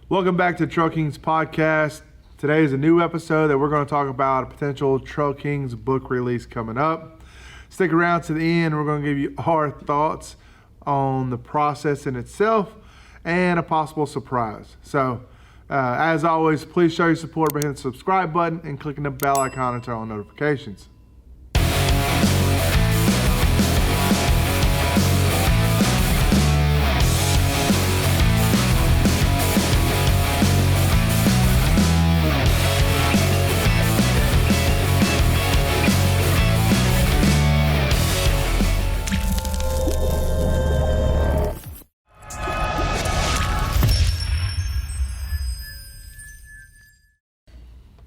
Welcome back to Trailkings podcast. Today is a new episode that we're going to talk about a potential Trailkings book release coming up. Stick around to the end. We're going to give you our thoughts on the process in itself and a possible surprise. So, as always, please show your support by hitting the subscribe button and clicking the bell icon to turn on notifications.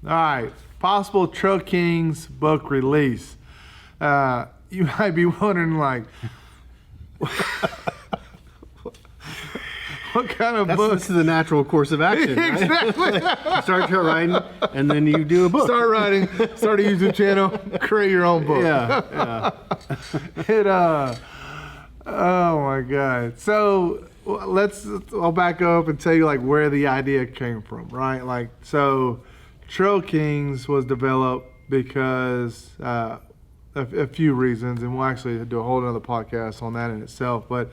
All right, possible Trailkings book release. You might be wondering, like, what kind of book? This is the natural course of action, right? Exactly. You start writing, and then you do a book. Start writing, start a YouTube channel, create your own book. Yeah. Oh my God. So I'll back up and tell you like where the idea came from, right? Like, so Trailkings was developed because a few reasons, and we'll actually do a whole other podcast on that in itself. But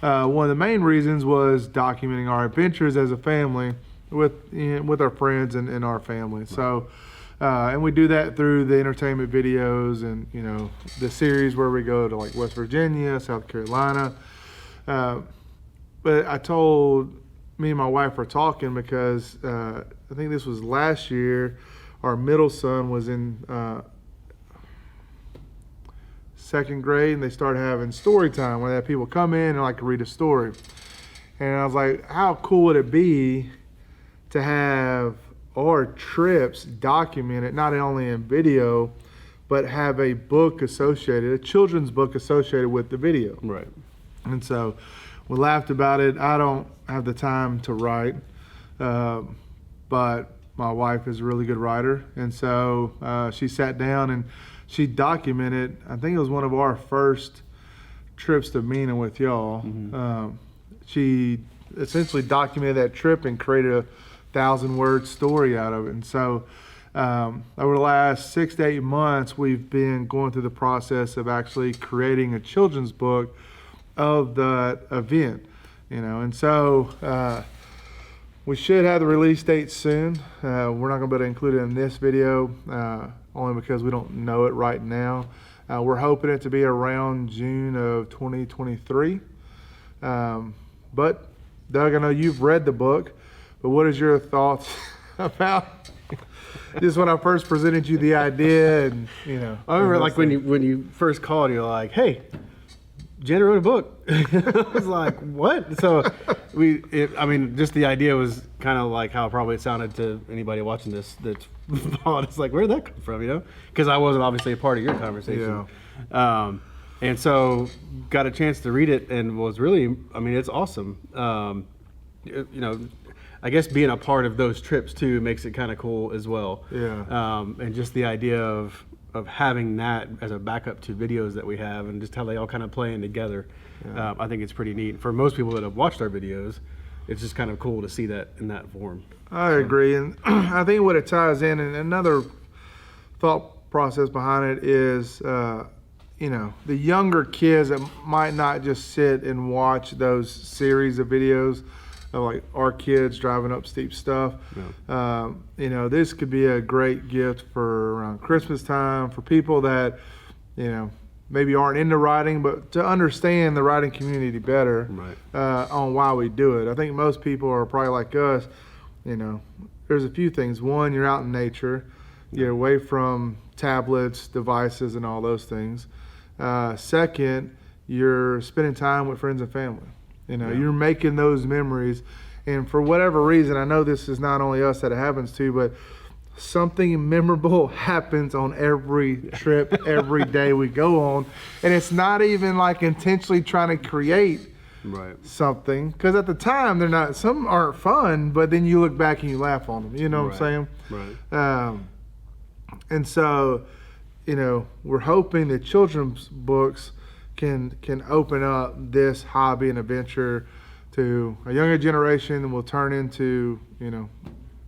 one of the main reasons was documenting our adventures as a family with our friends and our family. So, and we do that through the entertainment videos and the series where we go to like West Virginia, South Carolina. But me and my wife were talking because I think this was last year. Our middle son was in second grade, and they started having story time where they have people come in and like to read a story. And I was like, how cool would it be to have our trips documented, not only in video, but have a book associated, a children's book associated with the video. Right. And so we laughed about it. I don't have the time to write, but my wife is a really good writer. And so she sat down and she documented, I think it was one of our first trips to Mena with y'all. Mm-hmm. She essentially documented that trip and created a 1,000-word story out of it. And so over the last 6 to 8 months, we've been going through the process of actually creating a children's book of the event, and so we should have the release date soon. We're not going to be able to include it in this video, only because we don't know it right now. We're hoping it to be around June of 2023. But Doug, I know you've read the book, but what is your thoughts about just when I first presented you the idea? And I remember like when you first called, you're like, "Hey, Jenna wrote a book." I was like, "What?" So just the idea was kind of like how probably it sounded to anybody watching this. That's it's like, where'd that come from? Because I wasn't obviously a part of your conversation. Yeah. And so got a chance to read it and was really, it's awesome. I guess being a part of those trips too makes it kind of cool as well. Yeah. And just the idea of having that as a backup to videos that we have and just how they all kind of play in together. Yeah. I think it's pretty neat. For most people that have watched our videos, it's just kind of cool to see that in that form. I agree. And I think what it ties in, and another thought process behind it is, the younger kids that might not just sit and watch those series of videos of like our kids driving up steep stuff. Yeah. This could be a great gift for around Christmas time for people that, maybe aren't into writing, but to understand the writing community better. Right. On why we do it. I think most people are probably like us. There's a few things. One, you're out in nature. You're away from tablets, devices, and all those things. Second, you're spending time with friends and family. You're making those memories. And for whatever reason, I know this is not only us that it happens to, but something memorable happens on every trip, every day we go on. And it's not even like intentionally trying to create something. Because at the time, some aren't fun, but then you look back and you laugh on them. You know what I'm saying? Right. And so, we're hoping that children's books can open up this hobby and adventure to a younger generation will turn into,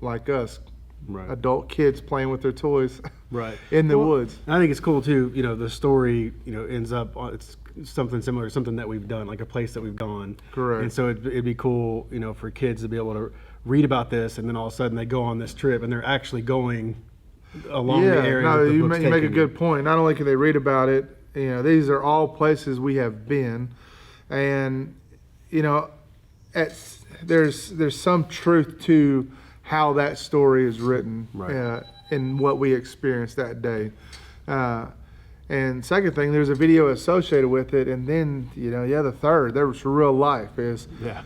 like us, Right. adult kids playing with their toys Right. in the woods. I think it's cool too. The story, ends up it's something similar, something that we've done, like a place that we've gone. Correct. And so it'd be cool, for kids to be able to read about this, and then all of a sudden they go on this trip and they're actually going along the area. No, that the you book's make a taking good point. Not only can they read about it, these are all places we have been, and there's some truth to how that story is written, Right. in what we experienced that day. And second thing, there's a video associated with it, and then the third, there was real life is, Yeah.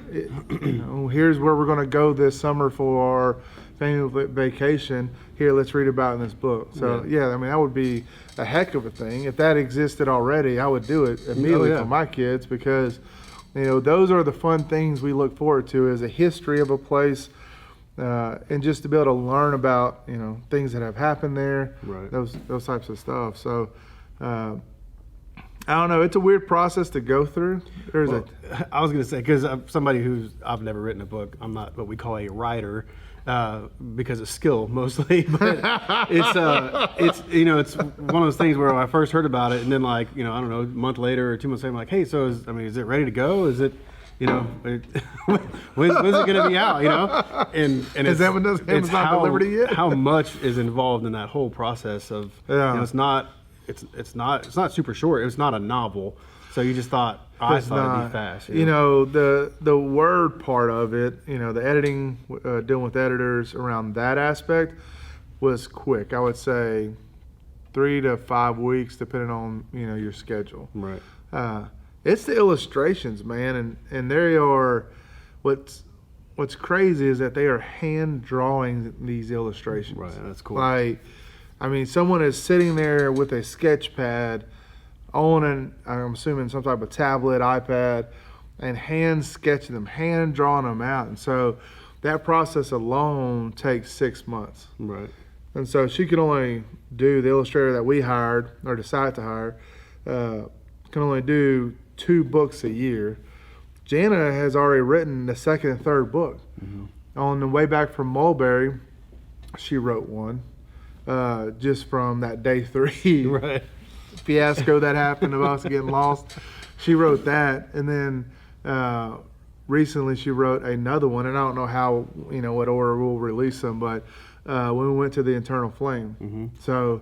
Here's where we're going to go this summer for our family vacation. Here, let's read about it in this book. So I mean, that would be a heck of a thing. If that existed already, I would do it immediately for my kids, because those are the fun things we look forward to, is a history of a place. And just to be able to learn about things that have happened there, Right. those types of stuff. So I don't know, it's a weird process to go through. I was going to say, because I'm somebody I've never written a book. I'm not what we call a writer, because of skill mostly. But it's it's one of those things where I first heard about it, and then I don't know, a month later or 2 months later, I'm like, hey, so is it ready to go? Is it when's it going to be out? And Is that when Amazon delivered it yet? How much is involved in that whole process of it's not super short. It's not a novel, so you just thought it'd be fast. The word part of it, the editing, dealing with editors around that aspect was quick. I would say 3 to 5 weeks, depending on your schedule. Right. It's the illustrations, man, and they are. What's crazy is that they are hand drawing these illustrations. Right, that's cool. Someone is sitting there with a sketch pad on I'm assuming some type of tablet, iPad, and hand sketching them, hand drawing them out. And so that process alone takes 6 months. Right. And so she could only do, the illustrator that we hired or decided to hire, can only do 2 books a year. Jana has already written the second and third book. Mm-hmm. On the way back from Mulberry, she wrote one, just from that day 3 Right. fiasco that happened of us getting lost. She wrote that, and then recently she wrote another one, and I don't know how, what order we'll release them, but when we went to the Eternal Flame. Mm-hmm. So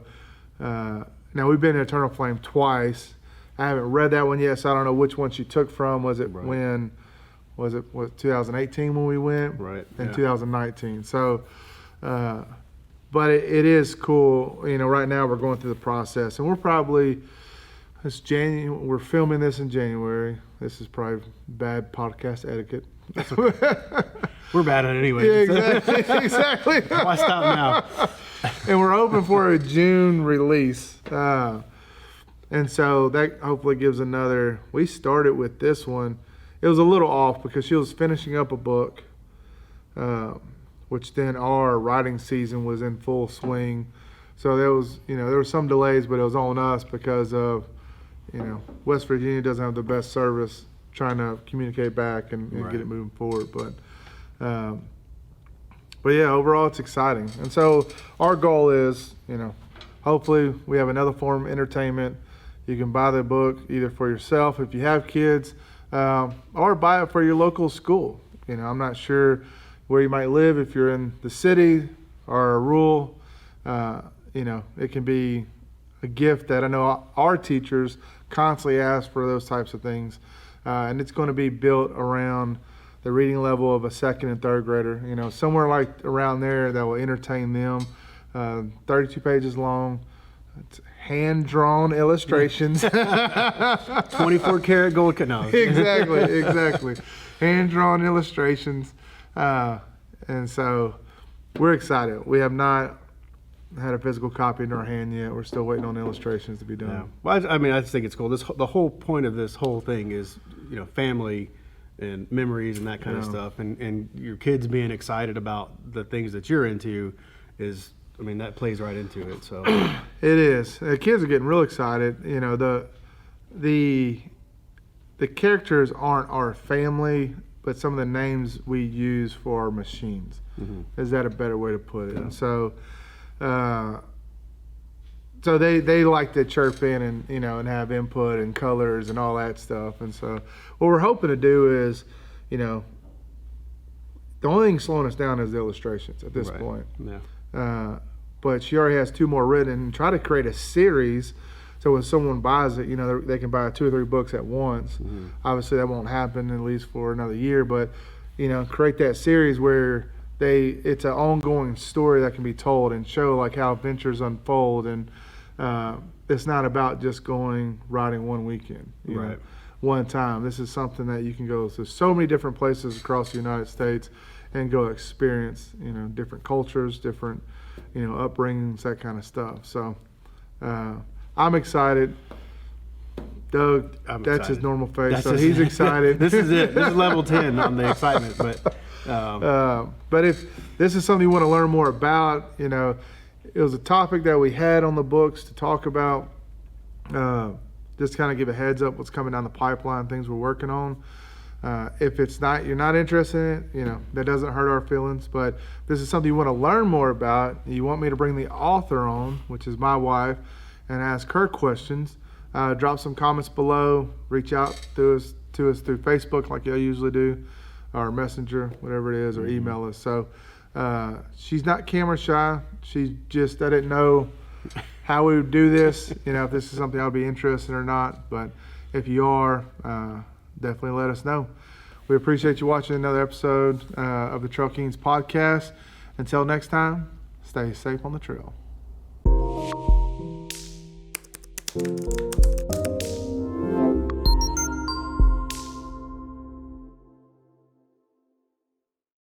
now we've been to Eternal Flame twice. I haven't read that one yet, so I don't know which one she took from. Was it 2018 when we went? Right. And 2019. So, but it is cool. Right now we're going through the process, and we're probably, we're filming this in January. This is probably bad podcast etiquette. We're bad at it anyway. Yeah, exactly. Why stop now? And we're hoping for a June release. And so that hopefully gives another. We started with this one. It was a little off because she was finishing up a book, which then our writing season was in full swing. So there was some delays, but it was on us because of, West Virginia doesn't have the best service trying to communicate back and Right. get it moving forward. But yeah, overall it's exciting. And so our goal is, hopefully we have another form of entertainment. You can buy the book either for yourself if you have kids, or buy it for your local school. I'm not sure where you might live, if you're in the city or a rural. It can be a gift that I know our teachers constantly ask for, those types of things. And it's going to be built around the reading level of a second and third grader, somewhere like around there that will entertain them. 32 pages long. It's hand-drawn illustrations. 24 karat gold. No. Exactly. Hand-drawn illustrations. And so we're excited. We have not had a physical copy in our hand yet. We're still waiting on illustrations to be done. Yeah. Well, I just think it's cool. The whole point of this whole thing is, family and memories and that kind of stuff. And your kids being excited about the things that you're into is, that plays right into it. So it is. The kids are getting real excited. The the characters aren't our family, but some of the names we use for our machines. Is that a better way to put it? And so, so they like to chirp in and and have input and colors and all that stuff. And so, what we're hoping to do is, the only thing slowing us down is the illustrations at this point. Yeah. But she already has 2 more written, and try to create a series. So when someone buys it, they can buy 2 or 3 books at once. Obviously, that won't happen at least for another year. But create that series where it's an ongoing story that can be told and show like how adventures unfold. And it's not about just riding one weekend, one time. This is something that you can go to so many different places across the United States and go experience, different cultures, different, upbringings, that kind of stuff. So. I'm excited. Doug, that's excited. his normal face, That's so he's excited. This is it. This is level 10 on the excitement. But if this is something you want to learn more about, it was a topic that we had on the books to talk about. Just kind of give a heads up what's coming down the pipeline, things we're working on. If you're not interested in it, that doesn't hurt our feelings. But this is something you want to learn more about. You want me to bring the author on, which is my wife, and ask her questions. Drop some comments below. Reach out to us through Facebook like I usually do, or Messenger, whatever it is, or email us. So she's not camera shy. I didn't know how we would do this, if this is something I'll be interested in or not. But if you are, definitely let us know. We appreciate you watching another episode of the Trailkings podcast. Until next time, stay safe on the trail.